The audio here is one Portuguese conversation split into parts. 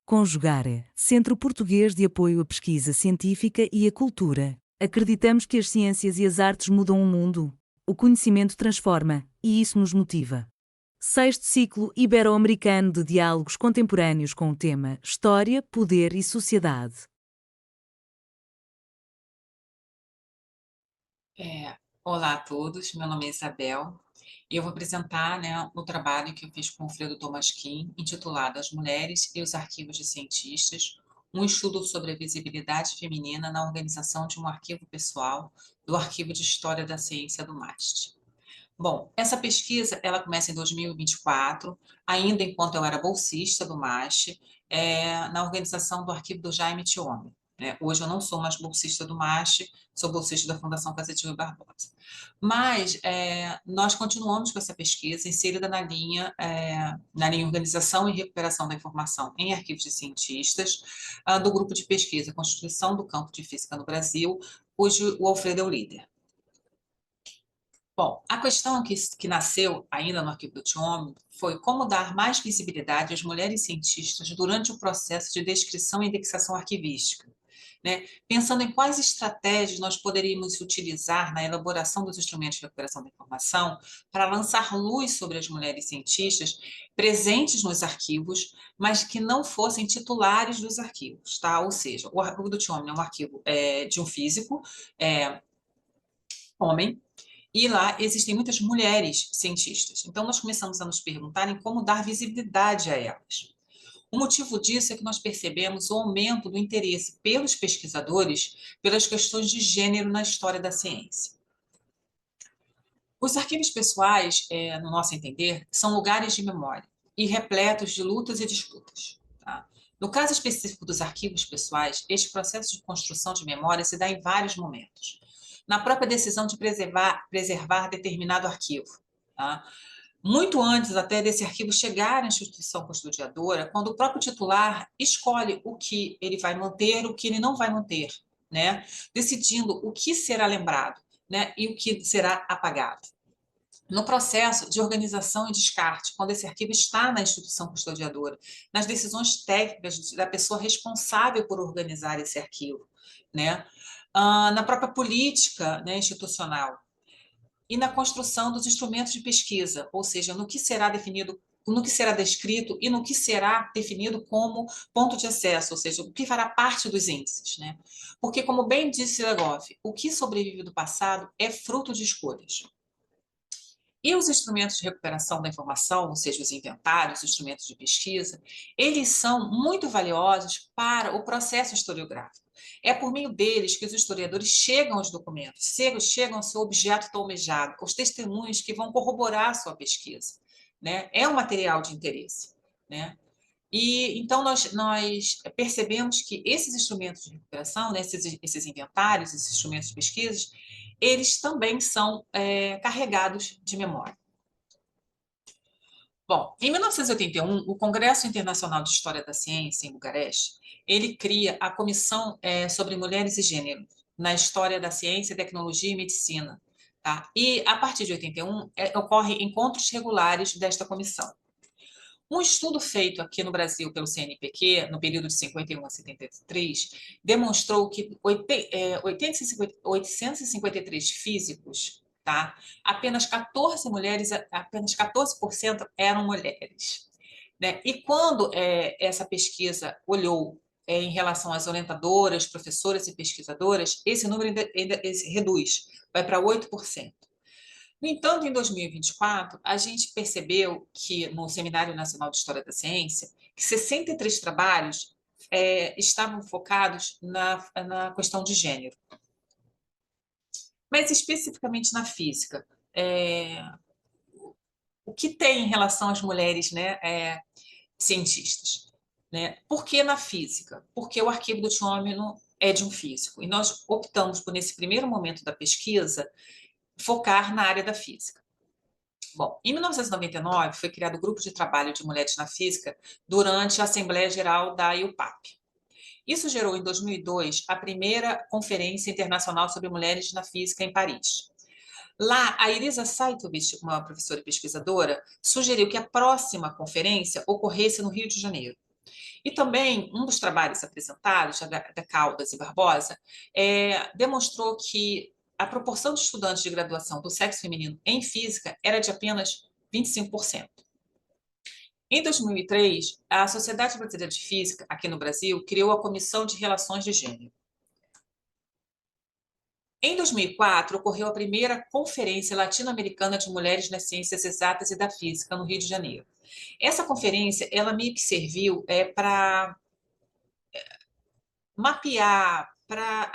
Conjugare, Centro Português de Apoio à Pesquisa Científica e à Cultura. Acreditamos que as ciências e as artes mudam o mundo. O conhecimento transforma, e isso nos motiva. Sexto ciclo ibero-americano de diálogos contemporâneos com o tema História, Poder e Sociedade. Olá a todos, meu nome é Isabel e eu vou apresentar, o trabalho que eu fiz com o Fredo Thomas Kuhn, intitulado As Mulheres e os Arquivos de Cientistas, um estudo sobre a visibilidade feminina na organização de um arquivo pessoal do Arquivo de História da Ciência do MAST. Bom, essa pesquisa ela começa em 2024, ainda enquanto eu era bolsista do MAST, na organização do arquivo do Jaime Thiome. Hoje eu não sou mais bolsista do MAST, sou bolsista da Fundação Cacetinho Barbosa. Mas nós continuamos com essa pesquisa inserida na linha Organização e Recuperação da Informação em Arquivos de Cientistas, do grupo de pesquisa Constituição do Campo de Física no Brasil, cujo o Alfredo é o líder. Bom, a questão que nasceu ainda no arquivo do Thiome foi como dar mais visibilidade às mulheres cientistas durante o processo de descrição e indexação arquivística, pensando em quais estratégias nós poderíamos utilizar na elaboração dos instrumentos de recuperação da informação para lançar luz sobre as mulheres cientistas presentes nos arquivos, mas que não fossem titulares dos arquivos, tá? Ou seja, o arquivo do Thiome é um arquivo de um físico, homem, e lá existem muitas mulheres cientistas. Então, nós começamos a nos perguntar em como dar visibilidade a elas. O motivo disso é que nós percebemos o aumento do interesse pelos pesquisadores pelas questões de gênero na história da ciência. Os arquivos pessoais, no nosso entender, são lugares de memória e repletos de lutas e disputas. Tá? No caso específico dos arquivos pessoais, este processo de construção de memória se dá em vários momentos. Na própria decisão de preservar determinado arquivo. Tá? Muito antes até desse arquivo chegar à instituição custodiadora, quando o próprio titular escolhe o que ele vai manter, o que ele não vai manter, decidindo o que será lembrado, e o que será apagado. No processo de organização e descarte, quando esse arquivo está na instituição custodiadora, nas decisões técnicas da pessoa responsável por organizar esse arquivo, na própria política, institucional, e na construção dos instrumentos de pesquisa, ou seja, no que será definido, no que será descrito e no que será definido como ponto de acesso, ou seja, o que fará parte dos índices. Porque, como bem disse Legoff, o que sobrevive do passado é fruto de escolhas. E os instrumentos de recuperação da informação, ou seja, os inventários, os instrumentos de pesquisa, eles são muito valiosos para o processo historiográfico. É por meio deles que os historiadores chegam aos documentos, chegam ao seu objeto tão almejado, aos testemunhos que vão corroborar a sua pesquisa. É um material de interesse. E então nós percebemos que esses instrumentos de recuperação, esses inventários, esses instrumentos de pesquisa, eles também são carregados de memória. Bom, em 1981, o Congresso Internacional de História da Ciência, em Bucareste, ele cria a Comissão sobre Mulheres e Gênero na História da Ciência, Tecnologia e Medicina. Tá? E, a partir de 81, ocorrem encontros regulares desta comissão. Um estudo feito aqui no Brasil pelo CNPq, no período de 51 a 73, demonstrou que 853 físicos, tá? Apenas 14 mulheres, apenas 14% eram mulheres. E quando essa pesquisa olhou em relação às orientadoras, professoras e pesquisadoras, esse número ainda reduz, vai para 8%. No entanto, em 2024, a gente percebeu que, no Seminário Nacional de História da Ciência, que 63 trabalhos estavam focados na questão de gênero. Mas, especificamente na física, o que tem em relação às mulheres cientistas? Por que na física? Porque o arquivo do Thiome é de um físico. E nós optamos por, nesse primeiro momento da pesquisa, focar na área da física. Bom, em 1999 foi criado o Grupo de Trabalho de Mulheres na Física durante a Assembleia Geral da IUPAP. Isso gerou, em 2002, a primeira Conferência Internacional sobre Mulheres na Física em Paris. Lá, a Irisa Saitovich, uma professora e pesquisadora, sugeriu que a próxima conferência ocorresse no Rio de Janeiro. E também, um dos trabalhos apresentados, da Caldas e Barbosa, demonstrou que a proporção de estudantes de graduação do sexo feminino em física era de apenas 25%. Em 2003, a Sociedade Brasileira de Física, aqui no Brasil, criou a Comissão de Relações de Gênero. Em 2004, ocorreu a primeira Conferência Latino-Americana de Mulheres nas Ciências Exatas e da Física, no Rio de Janeiro. Essa conferência, ela meio que serviu para mapear, para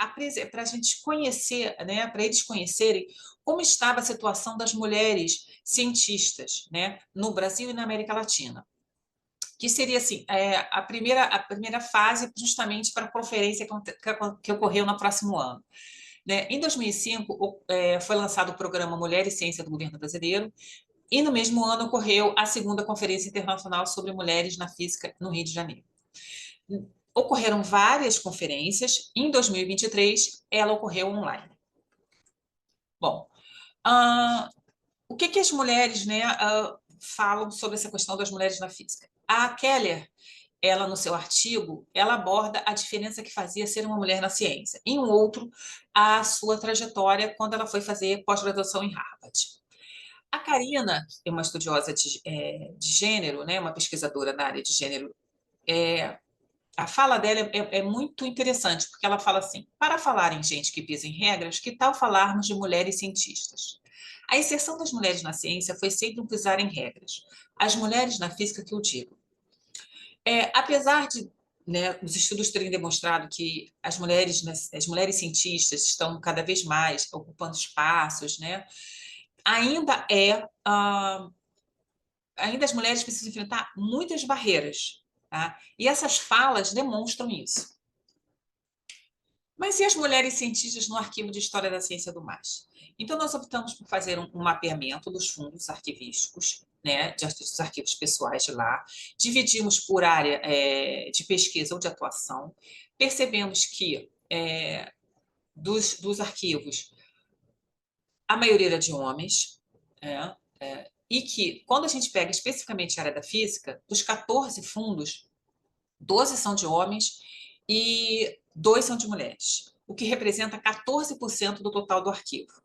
a gente conhecer, né, para eles conhecerem como estava a situação das mulheres cientistas, né, no Brasil e na América Latina. Que seria assim, a primeira fase justamente para a conferência que ocorreu no próximo ano. Né? Em 2005, foi lançado o programa Mulher e Ciência do Governo Brasileiro, e no mesmo ano ocorreu a segunda Conferência Internacional sobre Mulheres na Física, no Rio de Janeiro. Ocorreram várias conferências, em 2023 ela ocorreu online. Bom, o que as mulheres, né, falam sobre essa questão das mulheres na física? A Keller, ela no seu artigo, ela aborda a diferença que fazia ser uma mulher na ciência. Em um outro, a sua trajetória quando ela foi fazer pós-graduação em Harvard. A Karina, que é uma estudiosa de gênero, né, uma pesquisadora na área de gênero, a fala dela é muito interessante, porque ela fala assim: para falar em gente que pisa em regras, que tal falarmos de mulheres cientistas? A inserção das mulheres na ciência foi sempre um pisar em regras. As mulheres na física que eu digo. Apesar de, né, os estudos terem demonstrado que as mulheres cientistas estão cada vez mais ocupando espaços, né, ainda ainda as mulheres precisam enfrentar muitas barreiras, tá? E essas falas demonstram isso. Mas e as mulheres cientistas no Arquivo de História da Ciência do Mais? Então, nós optamos por fazer um mapeamento dos fundos arquivísticos, né, dos arquivos pessoais de lá, dividimos por área de pesquisa ou de atuação, percebemos que dos arquivos, a maioria era de homens, e que, quando a gente pega especificamente a área da física, dos 14 fundos, 12 são de homens e 2 são de mulheres, o que representa 14% do total do arquivo.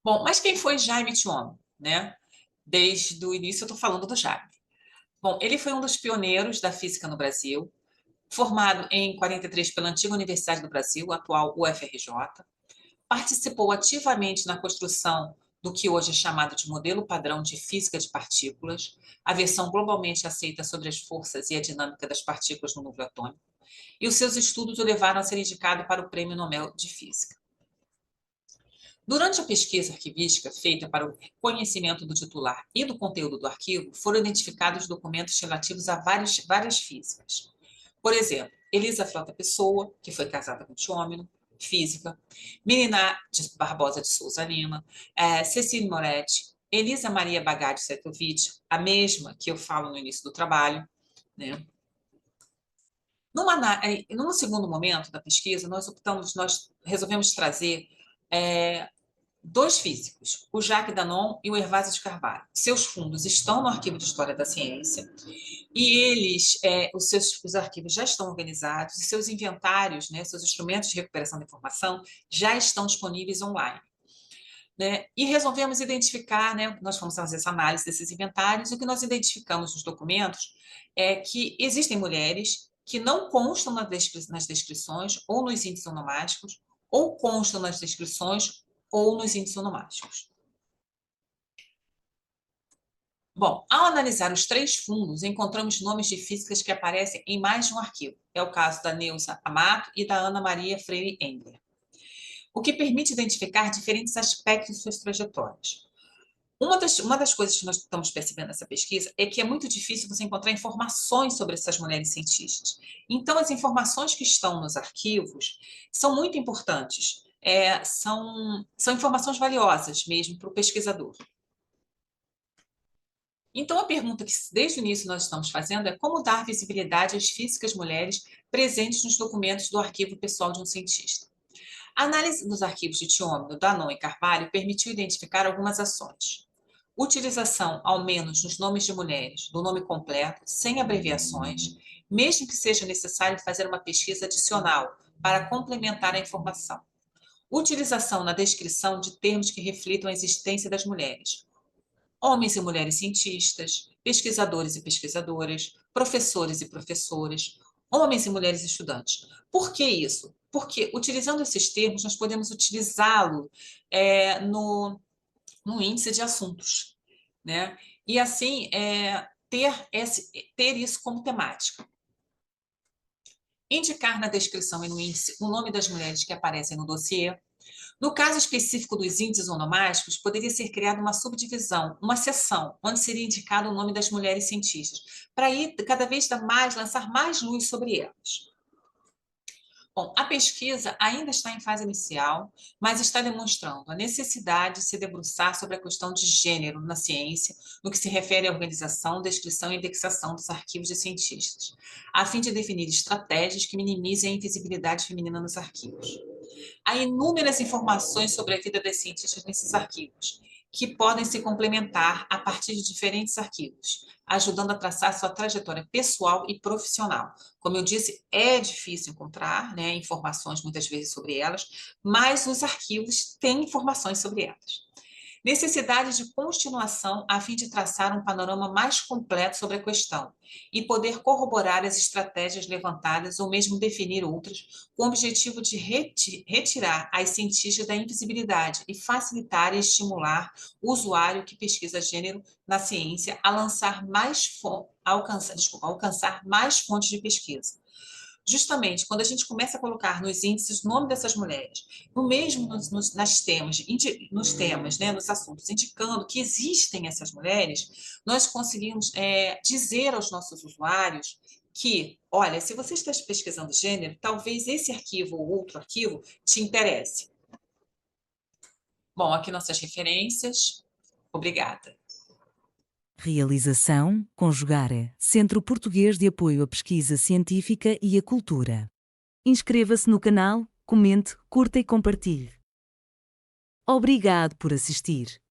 Bom, mas quem foi Jaime Thion, né? Desde o início eu estou falando do Jaime. Bom, ele foi um dos pioneiros da física no Brasil, formado em 43 pela antiga Universidade do Brasil, atual UFRJ, participou ativamente na construção do que hoje é chamado de modelo padrão de física de partículas, a versão globalmente aceita sobre as forças e a dinâmica das partículas no núcleo atômico, e os seus estudos o levaram a ser indicado para o Prêmio Nobel de Física. Durante a pesquisa arquivística feita para o conhecimento do titular e do conteúdo do arquivo, foram identificados documentos relativos a várias físicas. Por exemplo, Elisa Frota Pessoa, que foi casada com Thiômino, física, Menina Barbosa de Souza Lima, Cecília Moretti, Elisa Maria Bagatti Setovic, a mesma que eu falo no início do trabalho, né? Num segundo momento da pesquisa, nós resolvemos trazer dois físicos, o Jacques Danon e o Hervásio de Carvalho. Seus fundos estão no Arquivo de História da Ciência e os arquivos já estão organizados e seus inventários, né, seus instrumentos de recuperação da informação já estão disponíveis online. Né? E resolvemos identificar, né, nós fomos fazer essa análise desses inventários, e o que nós identificamos nos documentos é que existem mulheres que não constam nas descrições ou nos índices onomásticos, ou constam nas descrições ou nos índices onomásticos. Bom, ao analisar os 3 fundos, encontramos nomes de físicas que aparecem em mais de um arquivo. É o caso da Neuza Amato e da Ana Maria Freire Engler, o que permite identificar diferentes aspectos de suas trajetórias. Uma das coisas que nós estamos percebendo nessa pesquisa é que é muito difícil você encontrar informações sobre essas mulheres cientistas. Então, as informações que estão nos arquivos são muito importantes, são informações valiosas mesmo para o pesquisador. Então, a pergunta que desde o início nós estamos fazendo é como dar visibilidade às físicas mulheres presentes nos documentos do arquivo pessoal de um cientista. A análise dos arquivos de Thiômino, Danon e Carvalho permitiu identificar algumas ações. Utilização, ao menos nos nomes de mulheres, do nome completo, sem abreviações, mesmo que seja necessário fazer uma pesquisa adicional para complementar a informação. Utilização na descrição de termos que reflitam a existência das mulheres. Homens e mulheres cientistas, pesquisadores e pesquisadoras, professores e professoras, homens e mulheres estudantes. Por que isso? Porque, utilizando esses termos, nós podemos utilizá-lo no índice de assuntos, né? E assim, ter isso como temática. Indicar na descrição e no índice o nome das mulheres que aparecem no dossiê. No caso específico dos índices onomásticos, poderia ser criada uma subdivisão, uma seção, onde seria indicado o nome das mulheres cientistas, para ir cada vez mais, lançar mais luz sobre elas. Bom, a pesquisa ainda está em fase inicial, mas está demonstrando a necessidade de se debruçar sobre a questão de gênero na ciência, no que se refere à organização, descrição e indexação dos arquivos de cientistas, a fim de definir estratégias que minimizem a invisibilidade feminina nos arquivos. Há inúmeras informações sobre a vida das cientistas nesses arquivos, que podem se complementar a partir de diferentes arquivos, ajudando a traçar sua trajetória pessoal e profissional. Como eu disse, é difícil encontrar, né, informações muitas vezes sobre elas, mas os arquivos têm informações sobre elas. Necessidade de continuação a fim de traçar um panorama mais completo sobre a questão e poder corroborar as estratégias levantadas ou mesmo definir outras, com o objetivo de retirar as cientistas da invisibilidade e facilitar e estimular o usuário que pesquisa gênero na ciência a alcançar mais fontes de pesquisa. Justamente quando a gente começa a colocar nos índices o nome dessas mulheres, no mesmo nos temas, né, nos assuntos, indicando que existem essas mulheres, nós conseguimos dizer aos nossos usuários que, olha, se você está pesquisando gênero, talvez esse arquivo ou outro arquivo te interesse. Bom, aqui nossas referências. Obrigada. Realização, Conjugare, Centro Português de Apoio à Pesquisa Científica e à Cultura. Inscreva-se no canal, comente, curta e compartilhe. Obrigado por assistir.